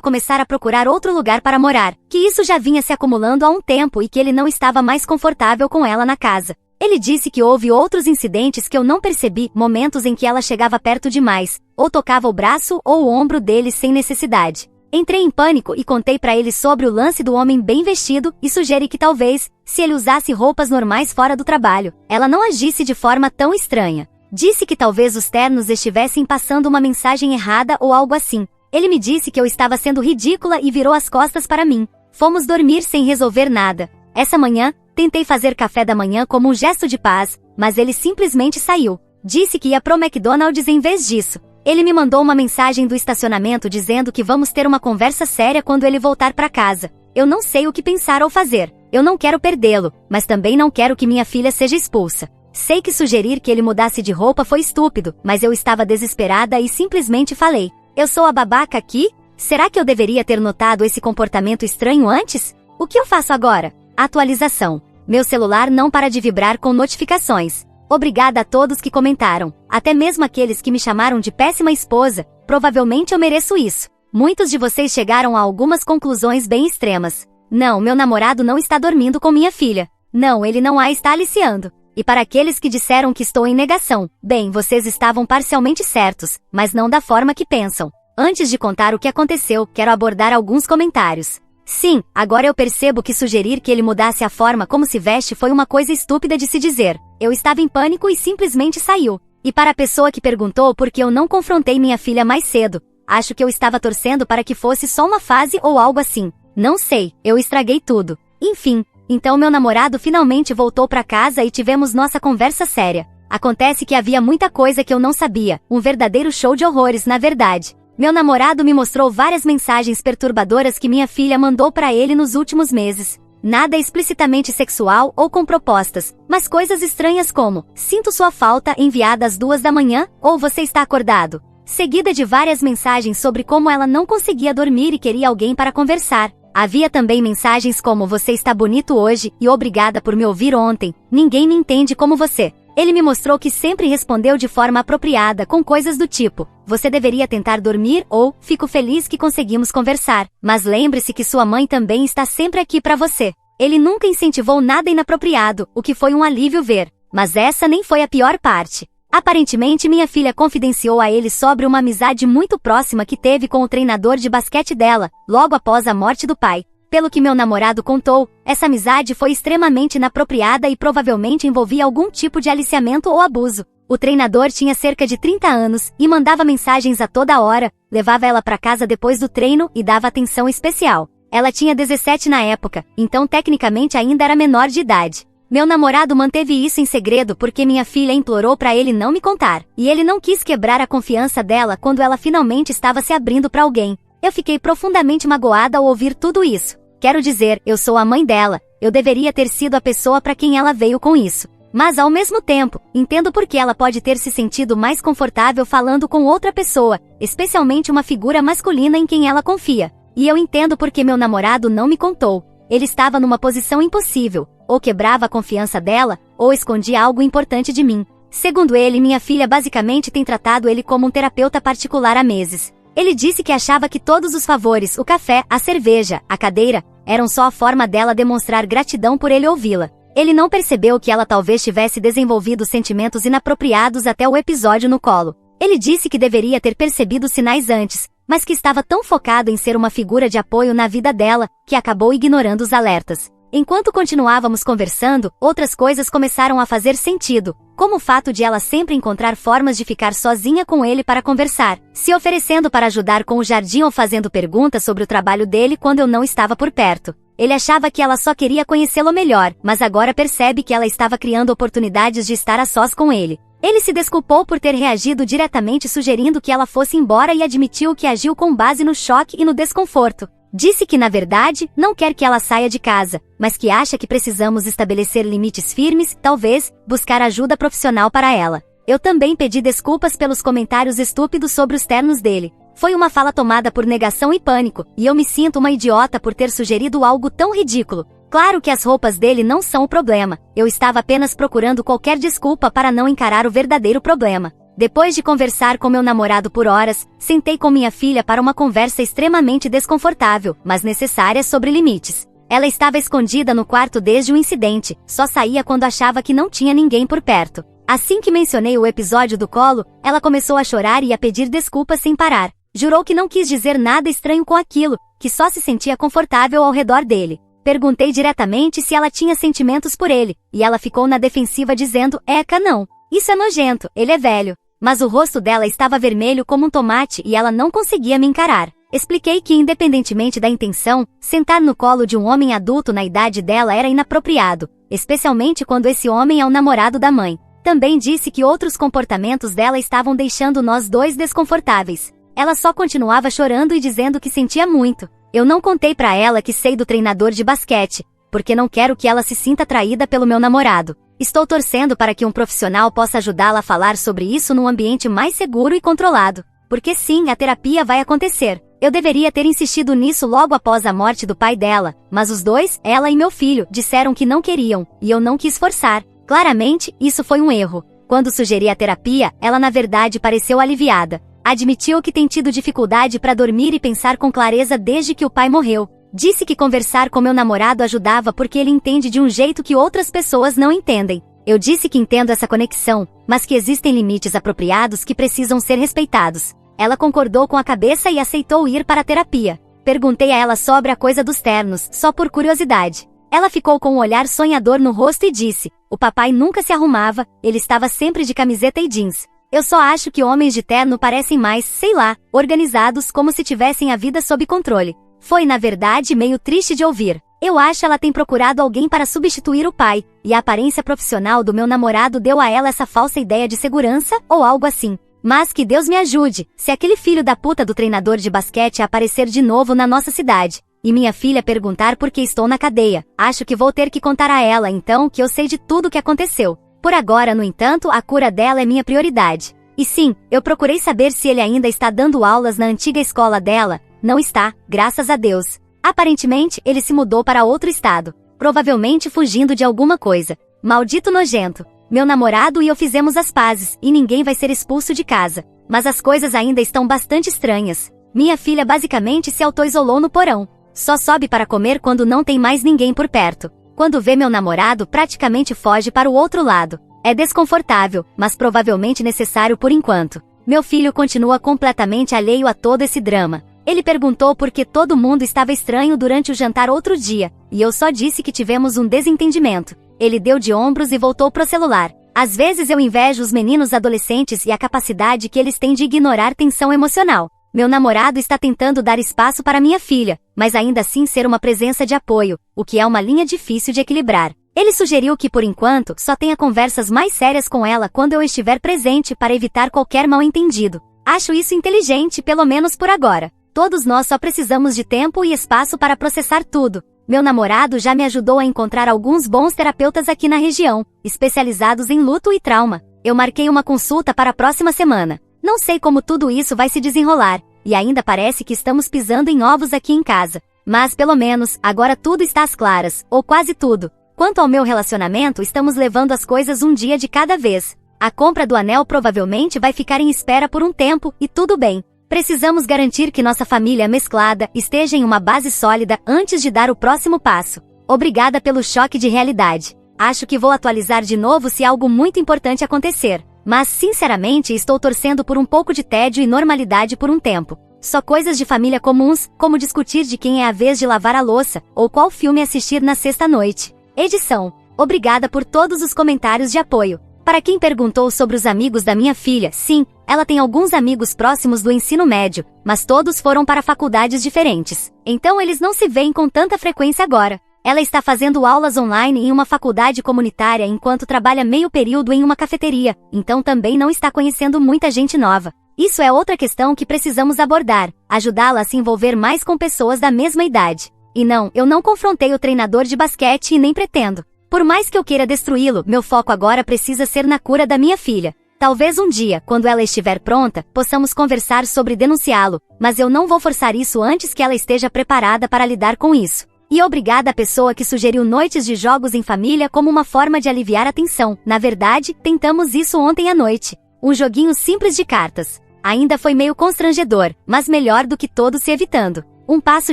começar a procurar outro lugar para morar, que isso já vinha se acumulando há um tempo e que ele não estava mais confortável com ela na casa. Ele disse que houve outros incidentes que eu não percebi, momentos em que ela chegava perto demais, ou tocava o braço ou o ombro dele sem necessidade. Entrei em pânico e contei para ele sobre o lance do homem bem vestido e sugeri que talvez, se ele usasse roupas normais fora do trabalho, ela não agisse de forma tão estranha. Disse que talvez os ternos estivessem passando uma mensagem errada ou algo assim. Ele me disse que eu estava sendo ridícula e virou as costas para mim. Fomos dormir sem resolver nada. Essa manhã, tentei fazer café da manhã como um gesto de paz, mas ele simplesmente saiu. Disse que ia pro McDonald's em vez disso. Ele me mandou uma mensagem do estacionamento dizendo que vamos ter uma conversa séria quando ele voltar para casa. Eu não sei o que pensar ou fazer. Eu não quero perdê-lo, mas também não quero que minha filha seja expulsa. Sei que sugerir que ele mudasse de roupa foi estúpido, mas eu estava desesperada e simplesmente falei. Eu sou a babaca aqui? Será que eu deveria ter notado esse comportamento estranho antes? O que eu faço agora? Atualização. Meu celular não para de vibrar com notificações. Obrigada a todos que comentaram, até mesmo aqueles que me chamaram de péssima esposa, provavelmente eu mereço isso. Muitos de vocês chegaram a algumas conclusões bem extremas. Não, meu namorado não está dormindo com minha filha. Não, ele não a está aliciando. E para aqueles que disseram que estou em negação, bem, vocês estavam parcialmente certos, mas não da forma que pensam. Antes de contar o que aconteceu, quero abordar alguns comentários. Sim, agora eu percebo que sugerir que ele mudasse a forma como se veste foi uma coisa estúpida de se dizer. Eu estava em pânico e simplesmente saiu. E para a pessoa que perguntou por que eu não confrontei minha filha mais cedo, acho que eu estava torcendo para que fosse só uma fase ou algo assim. Não sei, eu estraguei tudo. Enfim, então meu namorado finalmente voltou para casa e tivemos nossa conversa séria. Acontece que havia muita coisa que eu não sabia, um verdadeiro show de horrores na verdade. Meu namorado me mostrou várias mensagens perturbadoras que minha filha mandou para ele nos últimos meses. Nada explicitamente sexual ou com propostas, mas coisas estranhas como, sinto sua falta enviada às 2 da manhã, ou você está acordado. Seguida de várias mensagens sobre como ela não conseguia dormir e queria alguém para conversar. Havia também mensagens como você está bonito hoje e obrigada por me ouvir ontem, ninguém me entende como você. Ele me mostrou que sempre respondeu de forma apropriada com coisas do tipo, você deveria tentar dormir ou, fico feliz que conseguimos conversar, mas lembre-se que sua mãe também está sempre aqui para você. Ele nunca incentivou nada inapropriado, o que foi um alívio ver, mas essa nem foi a pior parte. Aparentemente minha filha confidenciou a ele sobre uma amizade muito próxima que teve com o treinador de basquete dela, logo após a morte do pai. Pelo que meu namorado contou, essa amizade foi extremamente inapropriada e provavelmente envolvia algum tipo de aliciamento ou abuso. O treinador tinha cerca de 30 anos e mandava mensagens a toda hora, levava ela para casa depois do treino e dava atenção especial. Ela tinha 17 na época, então tecnicamente ainda era menor de idade. Meu namorado manteve isso em segredo porque minha filha implorou para ele não me contar, e ele não quis quebrar a confiança dela quando ela finalmente estava se abrindo para alguém. Eu fiquei profundamente magoada ao ouvir tudo isso. Quero dizer, eu sou a mãe dela, eu deveria ter sido a pessoa para quem ela veio com isso. Mas ao mesmo tempo, entendo por que ela pode ter se sentido mais confortável falando com outra pessoa, especialmente uma figura masculina em quem ela confia. E eu entendo por que meu namorado não me contou. Ele estava numa posição impossível, ou quebrava a confiança dela, ou escondia algo importante de mim. Segundo ele, minha filha basicamente tem tratado ele como um terapeuta particular há meses. Ele disse que achava que todos os favores, o café, a cerveja, a cadeira, eram só a forma dela demonstrar gratidão por ele ouvi-la. Ele não percebeu que ela talvez tivesse desenvolvido sentimentos inapropriados até o episódio no colo. Ele disse que deveria ter percebido sinais antes, mas que estava tão focado em ser uma figura de apoio na vida dela, que acabou ignorando os alertas. Enquanto continuávamos conversando, outras coisas começaram a fazer sentido, como o fato de ela sempre encontrar formas de ficar sozinha com ele para conversar, se oferecendo para ajudar com o jardim ou fazendo perguntas sobre o trabalho dele quando eu não estava por perto. Ele achava que ela só queria conhecê-lo melhor, mas agora percebe que ela estava criando oportunidades de estar a sós com ele. Ele se desculpou por ter reagido diretamente sugerindo que ela fosse embora e admitiu que agiu com base no choque e no desconforto. Disse que, na verdade, não quer que ela saia de casa, mas que acha que precisamos estabelecer limites firmes, talvez, buscar ajuda profissional para ela. Eu também pedi desculpas pelos comentários estúpidos sobre os ternos dele. Foi uma fala tomada por negação e pânico, e eu me sinto uma idiota por ter sugerido algo tão ridículo. Claro que as roupas dele não são o problema, eu estava apenas procurando qualquer desculpa para não encarar o verdadeiro problema. Depois de conversar com meu namorado por horas, sentei com minha filha para uma conversa extremamente desconfortável, mas necessária sobre limites. Ela estava escondida no quarto desde o incidente, só saía quando achava que não tinha ninguém por perto. Assim que mencionei o episódio do colo, ela começou a chorar e a pedir desculpas sem parar. Jurou que não quis dizer nada estranho com aquilo, que só se sentia confortável ao redor dele. Perguntei diretamente se ela tinha sentimentos por ele, e ela ficou na defensiva dizendo, Eca, não. Isso é nojento, ele é velho. Mas o rosto dela estava vermelho como um tomate e ela não conseguia me encarar. Expliquei que, independentemente da intenção, sentar no colo de um homem adulto na idade dela era inapropriado, especialmente quando esse homem é o namorado da mãe. Também disse que outros comportamentos dela estavam deixando nós dois desconfortáveis. Ela só continuava chorando e dizendo que sentia muito. Eu não contei pra ela que sei do treinador de basquete, porque não quero que ela se sinta traída pelo meu namorado. Estou torcendo para que um profissional possa ajudá-la a falar sobre isso num ambiente mais seguro e controlado. Porque sim, a terapia vai acontecer. Eu deveria ter insistido nisso logo após a morte do pai dela, mas os dois, ela e meu filho, disseram que não queriam, e eu não quis forçar. Claramente, isso foi um erro. Quando sugeri a terapia, ela na verdade pareceu aliviada. Admitiu que tem tido dificuldade para dormir e pensar com clareza desde que o pai morreu. Disse que conversar com meu namorado ajudava porque ele entende de um jeito que outras pessoas não entendem. Eu disse que entendo essa conexão, mas que existem limites apropriados que precisam ser respeitados. Ela concordou com a cabeça e aceitou ir para a terapia. Perguntei a ela sobre a coisa dos ternos, só por curiosidade. Ela ficou com um olhar sonhador no rosto e disse, o papai nunca se arrumava, ele estava sempre de camiseta e jeans. Eu só acho que homens de terno parecem mais, sei lá, organizados como se tivessem a vida sob controle. Foi na verdade meio triste de ouvir. Eu acho ela tem procurado alguém para substituir o pai, e a aparência profissional do meu namorado deu a ela essa falsa ideia de segurança, ou algo assim. Mas que Deus me ajude, se aquele filho da puta do treinador de basquete aparecer de novo na nossa cidade, e minha filha perguntar por que estou na cadeia, acho que vou ter que contar a ela então que eu sei de tudo o que aconteceu. Por agora, no entanto, a cura dela é minha prioridade. E sim, eu procurei saber se ele ainda está dando aulas na antiga escola dela. Não está, graças a Deus. Aparentemente, ele se mudou para outro estado. Provavelmente fugindo de alguma coisa. Maldito nojento. Meu namorado e eu fizemos as pazes, e ninguém vai ser expulso de casa. Mas as coisas ainda estão bastante estranhas. Minha filha basicamente se auto-isolou no porão. Só sobe para comer quando não tem mais ninguém por perto. Quando vê meu namorado, praticamente foge para o outro lado. É desconfortável, mas provavelmente necessário por enquanto. Meu filho continua completamente alheio a todo esse drama. Ele perguntou por que todo mundo estava estranho durante o jantar outro dia, e eu só disse que tivemos um desentendimento. Ele deu de ombros e voltou pro celular. Às vezes eu invejo os meninos adolescentes e a capacidade que eles têm de ignorar tensão emocional. Meu namorado está tentando dar espaço para minha filha, mas ainda assim ser uma presença de apoio, o que é uma linha difícil de equilibrar. Ele sugeriu que, por enquanto, só tenha conversas mais sérias com ela quando eu estiver presente para evitar qualquer mal-entendido. Acho isso inteligente, pelo menos por agora. Todos nós só precisamos de tempo e espaço para processar tudo. Meu namorado já me ajudou a encontrar alguns bons terapeutas aqui na região, especializados em luto e trauma. Eu marquei uma consulta para a próxima semana. Não sei como tudo isso vai se desenrolar, e ainda parece que estamos pisando em ovos aqui em casa. Mas pelo menos, agora tudo está às claras, ou quase tudo. Quanto ao meu relacionamento, estamos levando as coisas um dia de cada vez. A compra do anel provavelmente vai ficar em espera por um tempo, e tudo bem. Precisamos garantir que nossa família mesclada esteja em uma base sólida antes de dar o próximo passo. Obrigada pelo choque de realidade. Acho que vou atualizar de novo se algo muito importante acontecer. Mas, sinceramente, estou torcendo por um pouco de tédio e normalidade por um tempo. Só coisas de família comuns, como discutir de quem é a vez de lavar a louça, ou qual filme assistir na sexta-noite. Edição. Obrigada por todos os comentários de apoio. Para quem perguntou sobre os amigos da minha filha, sim, ela tem alguns amigos próximos do ensino médio, mas todos foram para faculdades diferentes. Então eles não se veem com tanta frequência agora. Ela está fazendo aulas online em uma faculdade comunitária enquanto trabalha meio período em uma cafeteria, então também não está conhecendo muita gente nova. Isso é outra questão que precisamos abordar, ajudá-la a se envolver mais com pessoas da mesma idade. E não, eu não confrontei o treinador de basquete e nem pretendo. Por mais que eu queira destruí-lo, meu foco agora precisa ser na cura da minha filha. Talvez um dia, quando ela estiver pronta, possamos conversar sobre denunciá-lo, mas eu não vou forçar isso antes que ela esteja preparada para lidar com isso. E obrigada à pessoa que sugeriu noites de jogos em família como uma forma de aliviar a tensão. Na verdade, tentamos isso ontem à noite. Um joguinho simples de cartas. Ainda foi meio constrangedor, mas melhor do que todos se evitando. Um passo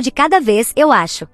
de cada vez, eu acho.